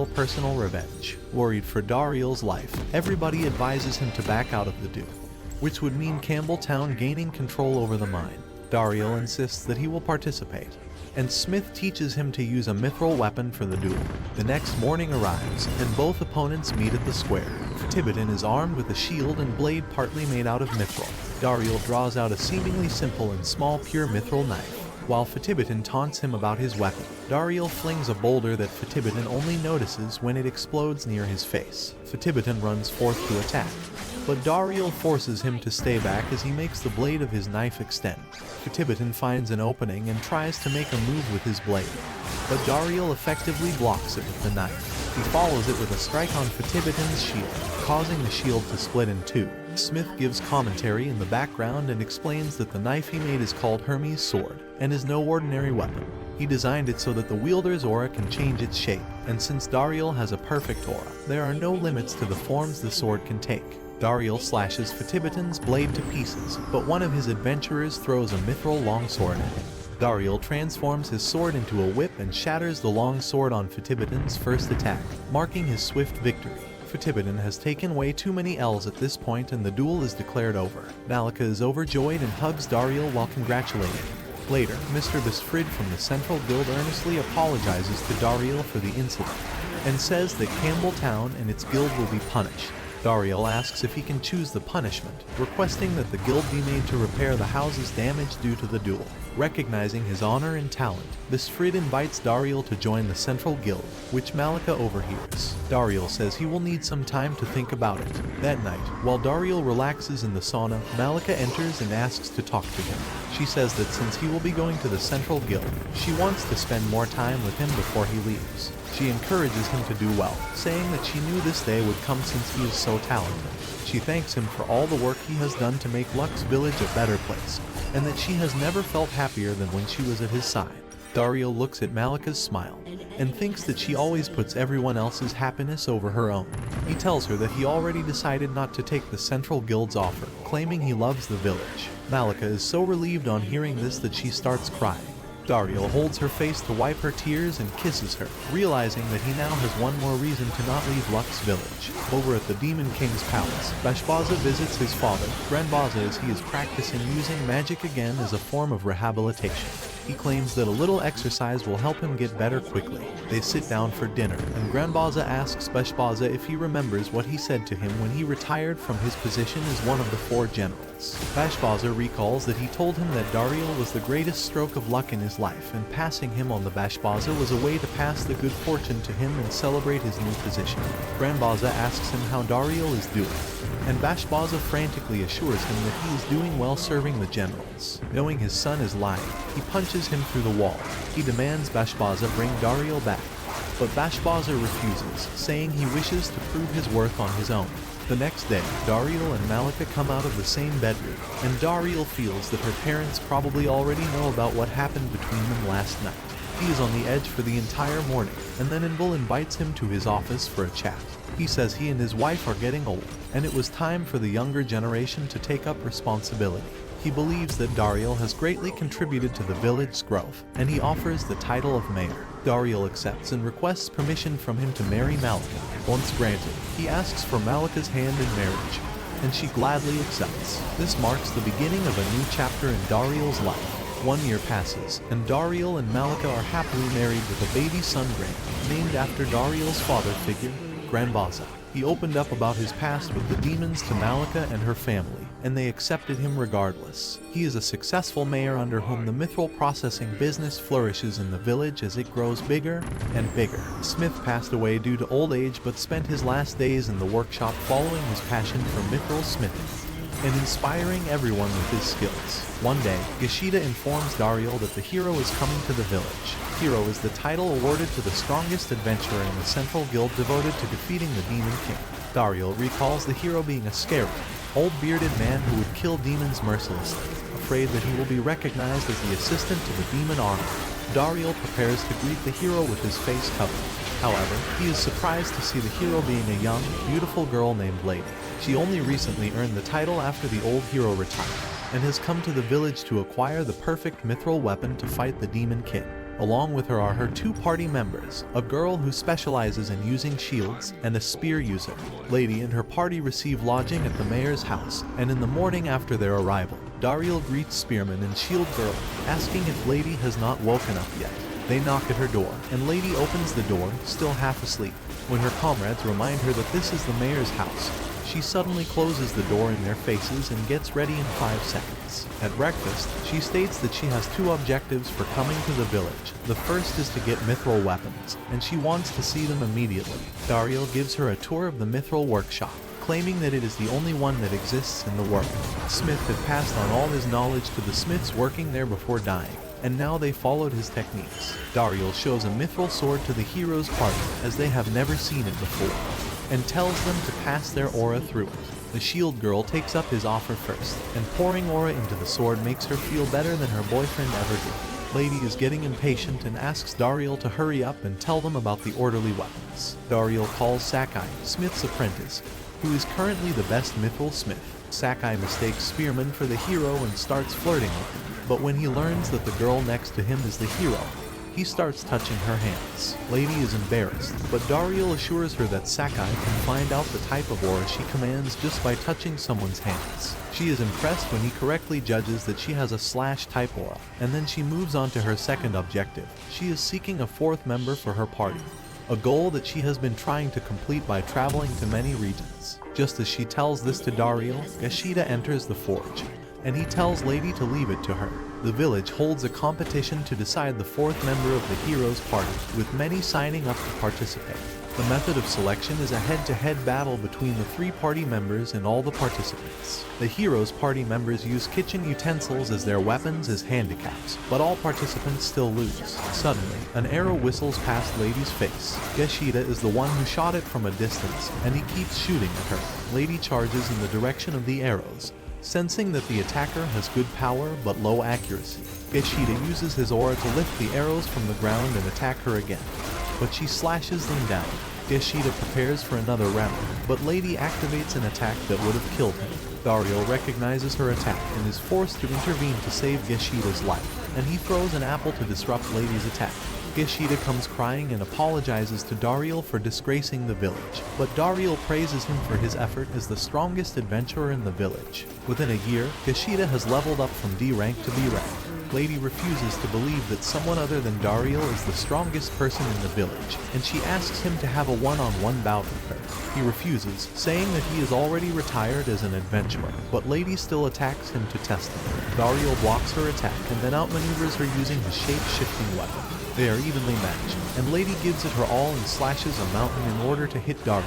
personal revenge. Worried for Dariel's life, everybody advises him to back out of the duel, which would mean Campbelltown gaining control over the mine. Dariel insists that he will participate, and Smith teaches him to use a mithril weapon for the duel. The next morning arrives, and both opponents meet at the square. Tibetan is armed with a shield and blade partly made out of mithril. Dariel draws out a seemingly simple and small pure mithril knife, while Tibetan taunts him about his weapon. Dariel flings a boulder that Tibetan only notices when it explodes near his face. Tibetan runs forth to attack, but Dariel forces him to stay back as he makes the blade of his knife extend. Tibetan finds an opening and tries to make a move with his blade, but Dariel effectively blocks it with the knife. He follows it with a strike on Tibetan's shield, causing the shield to split in two. Smith gives commentary in the background and explains that the knife he made is called Hermes' sword, and is no ordinary weapon. He designed it so that the wielder's aura can change its shape, and since Dariel has a perfect aura, there are no limits to the forms the sword can take. Dariel slashes Tibetan's blade to pieces, but one of his adventurers throws a mithril longsword at him. Dariel transforms his sword into a whip and shatters the longsword on Tibetan's first attack, marking his swift victory. Tibetan has taken way too many L's at this point and the duel is declared over. Malika is overjoyed and hugs Dariel while congratulating him. Later, Mr. Bisfrid from the Central Guild earnestly apologizes to Dariel for the incident, and says that Campbelltown and its guild will be punished. Dariel asks if he can choose the punishment, requesting that the guild be made to repair the house's damage due to the duel. Recognizing his honor and talent, Bisfrid invites Dariel to join the Central Guild, which Malika overhears. Dariel says he will need some time to think about it. That night, while Dariel relaxes in the sauna, Malika enters and asks to talk to him. She says that since he will be going to the Central Guild, she wants to spend more time with him before he leaves. She encourages him to do well, saying that she knew this day would come since he is so talented. She thanks him for all the work he has done to make Lux Village a better place, and that she has never felt happier than when she was at his side. Dariel looks at Malika's smile, and thinks that she always puts everyone else's happiness over her own. He tells her that he already decided not to take the Central Guild's offer, claiming he loves the village. Malika is so relieved on hearing this that she starts crying. Dariel holds her face to wipe her tears and kisses her, realizing that he now has one more reason to not leave Lux Village. Over at the Demon King's palace, Bashbaza visits his father, Granbaza, as he is practicing using magic again as a form of rehabilitation. He claims that a little exercise will help him get better quickly. They sit down for dinner, and Granbaza asks Bashbaza if he remembers what he said to him when he retired from his position as one of the 4 generals. Bashbaza recalls that he told him that Dariel was the greatest stroke of luck in his life, and passing him on the Bashbaza was a way to pass the good fortune to him and celebrate his new position. Granbaza asks him how Dariel is doing, and Bashbaza frantically assures him that he is doing well serving the generals. Knowing his son is lying, he punches him through the wall. He demands Bashbaza bring Dariel back, but Bashbaza refuses, saying he wishes to prove his worth on his own. The next day, Dariel and Malika come out of the same bedroom, and Dariel feels that her parents probably already know about what happened between them last night. He is on the edge for the entire morning, and then Inbal invites him to his office for a chat. He says he and his wife are getting old, and it was time for the younger generation to take up responsibility. He believes that Dariel has greatly contributed to the village's growth, and he offers the title of mayor. Dariel accepts and requests permission from him to marry Malika. Once granted, he asks for Malika's hand in marriage, and she gladly accepts. This marks the beginning of a new chapter in Dariel's life. 1 year passes, and Dariel and Malika are happily married with a baby son, named after Dariel's father figure, Granbaza. He opened up about his past with the demons to Malika and her family, and they accepted him regardless. He is a successful mayor under whom the mithril processing business flourishes in the village as it grows bigger and bigger. Smith passed away due to old age but spent his last days in the workshop following his passion for mithril smithing and inspiring everyone with his skills. One day, Gashida informs Dariel that the hero is coming to the village. Hero is the title awarded to the strongest adventurer in the Central Guild devoted to defeating the Demon King. Dariel recalls the hero being a scary, old bearded man who would kill demons mercilessly. Afraid that he will be recognized as the assistant to the demon army, Dariel prepares to greet the hero with his face covered. However, he is surprised to see the hero being a young, beautiful girl named Lady. She only recently earned the title after the old hero retired, and has come to the village to acquire the perfect mithril weapon to fight the Demon King. Along with her are her 2 party members, a girl who specializes in using shields, and a spear user. Lady and her party receive lodging at the mayor's house, and in the morning after their arrival, Dariel greets Spearman and Shield Girl, asking if Lady has not woken up yet. They knock at her door, and Lady opens the door, still half asleep. When her comrades remind her that this is the mayor's house, she suddenly closes the door in their faces and gets ready in 5 seconds. At breakfast, she states that she has 2 objectives for coming to the village. The first is to get mithril weapons, and she wants to see them immediately. Dariel gives her a tour of the mithril workshop, claiming that it is the only one that exists in the world. Smith had passed on all his knowledge to the smiths working there before dying, and now they followed his techniques. Dariel shows a mithril sword to the heroes' party, as they have never seen it before, and tells them to pass their aura through it. The shield girl takes up his offer first, and pouring aura into the sword makes her feel better than her boyfriend ever did. Lady is getting impatient and asks Dariel to hurry up and tell them about the orderly weapons. Dariel calls Sakai, Smith's apprentice, who is currently the best mithril smith. Sakai mistakes Spearman for the hero and starts flirting with him, but when he learns that the girl next to him is the hero, he starts touching her hands. Lady is embarrassed, but Dariel assures her that Sakai can find out the type of aura she commands just by touching someone's hands. She is impressed when he correctly judges that she has a slash type aura, and then she moves on to her second objective. She is seeking a 4th member for her party, a goal that she has been trying to complete by traveling to many regions. Just as she tells this to Dariel, Yashida enters the forge, and he tells Lady to leave it to her. The village holds a competition to decide the 4th member of the heroes' party, with many signing up to participate. The method of selection is a head-to-head battle between the 3 party members and all the participants. The heroes' party members use kitchen utensils as their weapons as handicaps, but all participants still lose. Suddenly, an arrow whistles past Lady's face. Yashida is the one who shot it from a distance, and he keeps shooting at her. Lady charges in the direction of the arrows, sensing that the attacker has good power but low accuracy. Yashida uses his aura to lift the arrows from the ground and attack her again, but she slashes them down. Yashida prepares for another round, but Lady activates an attack that would have killed him. Dariel recognizes her attack and is forced to intervene to save Yashida's life, and he throws an apple to disrupt Lady's attack. Yashida comes crying and apologizes to Dariel for disgracing the village, but Dariel praises him for his effort as the strongest adventurer in the village. Within a year, Yashida has leveled up from D rank to B rank. Lady refuses to believe that someone other than Dariel is the strongest person in the village, and she asks him to have a one-on-one bout with her. He refuses, saying that he is already retired as an adventurer, but Lady still attacks him to test him. Dariel blocks her attack and then outmaneuvers her using his shape-shifting weapon. They are evenly matched, and Lady gives it her all and slashes a mountain in order to hit Dariel.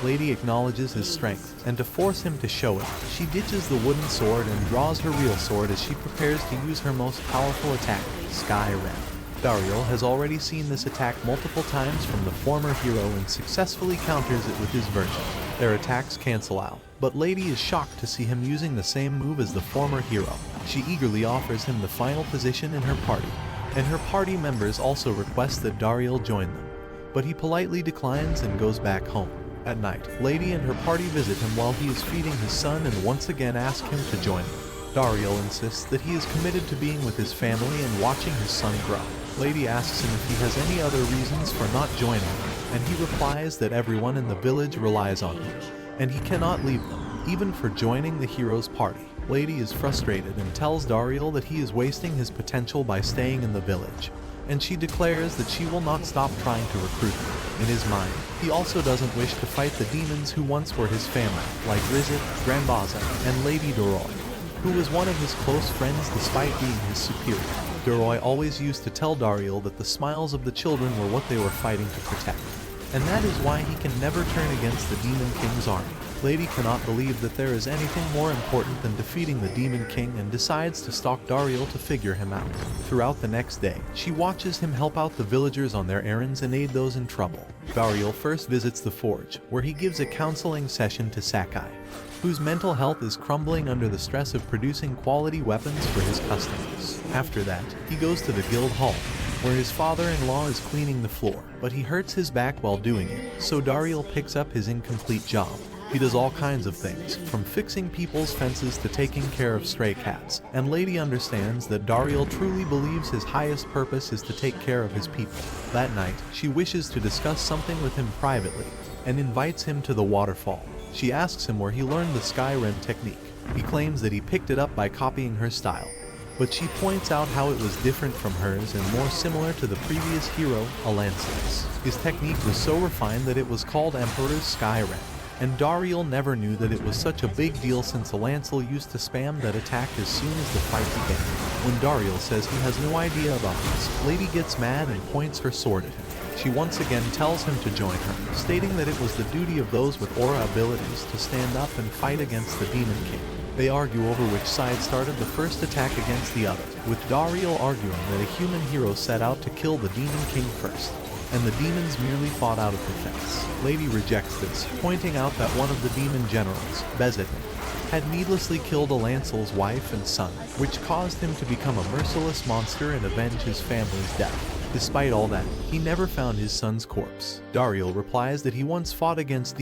Lady acknowledges his strength, and to force him to show it, she ditches the wooden sword and draws her real sword as she prepares to use her most powerful attack, Sky Ram. Dariel has already seen this attack multiple times from the former hero and successfully counters it with his version. Their attacks cancel out, but Lady is shocked to see him using the same move as the former hero. She eagerly offers him the final position in her party, and her party members also request that Dariel join them, but he politely declines and goes back home. At night, Lady and her party visit him while he is feeding his son and once again ask him to join them. Dariel insists that he is committed to being with his family and watching his son grow. Lady asks him if he has any other reasons for not joining them, and he replies that everyone in the village relies on him, and he cannot leave them, even for joining the hero's party. Lady is frustrated and tells Dariel that he is wasting his potential by staying in the village, and she declares that she will not stop trying to recruit him. In his mind, he also doesn't wish to fight the demons who once were his family, like Rizit, Granbaza, and Lady Duroy, who was one of his close friends despite being his superior. Duroy always used to tell Dariel that the smiles of the children were what they were fighting to protect, and that is why he can never turn against the Demon King's army. Lady cannot believe that there is anything more important than defeating the Demon King and decides to stalk Dariel to figure him out. Throughout the next day, she watches him help out the villagers on their errands and aid those in trouble. Dariel first visits the forge, where he gives a counseling session to Sakai, whose mental health is crumbling under the stress of producing quality weapons for his customers. After that, he goes to the guild hall, where his father-in-law is cleaning the floor, but he hurts his back while doing it, so Dariel picks up his incomplete job. He does all kinds of things, from fixing people's fences to taking care of stray cats, and Lady understands that Dariel truly believes his highest purpose is to take care of his people. That night, she wishes to discuss something with him privately, and invites him to the waterfall. She asks him where he learned the sky rent technique. He claims that he picked it up by copying her style, but she points out how it was different from hers and more similar to the previous hero, Alancel's. His technique was so refined that it was called Emperor's Sky Rent, and Dariel never knew that it was such a big deal since Alancel used to spam that attack as soon as the fight began. When Dariel says he has no idea about this, Lady gets mad and points her sword at him. She once again tells him to join her, stating that it was the duty of those with aura abilities to stand up and fight against the Demon King. They argue over which side started the first attack against the other, with Dariel arguing that a human hero set out to kill the Demon King first, and the demons merely fought out of defense. Lady rejects this, pointing out that one of the demon generals, Bezet, had needlessly killed Alancel's wife and son, which caused him to become a merciless monster and avenge his family's death. Despite all that, he never found his son's corpse. Dariel replies that he once fought against the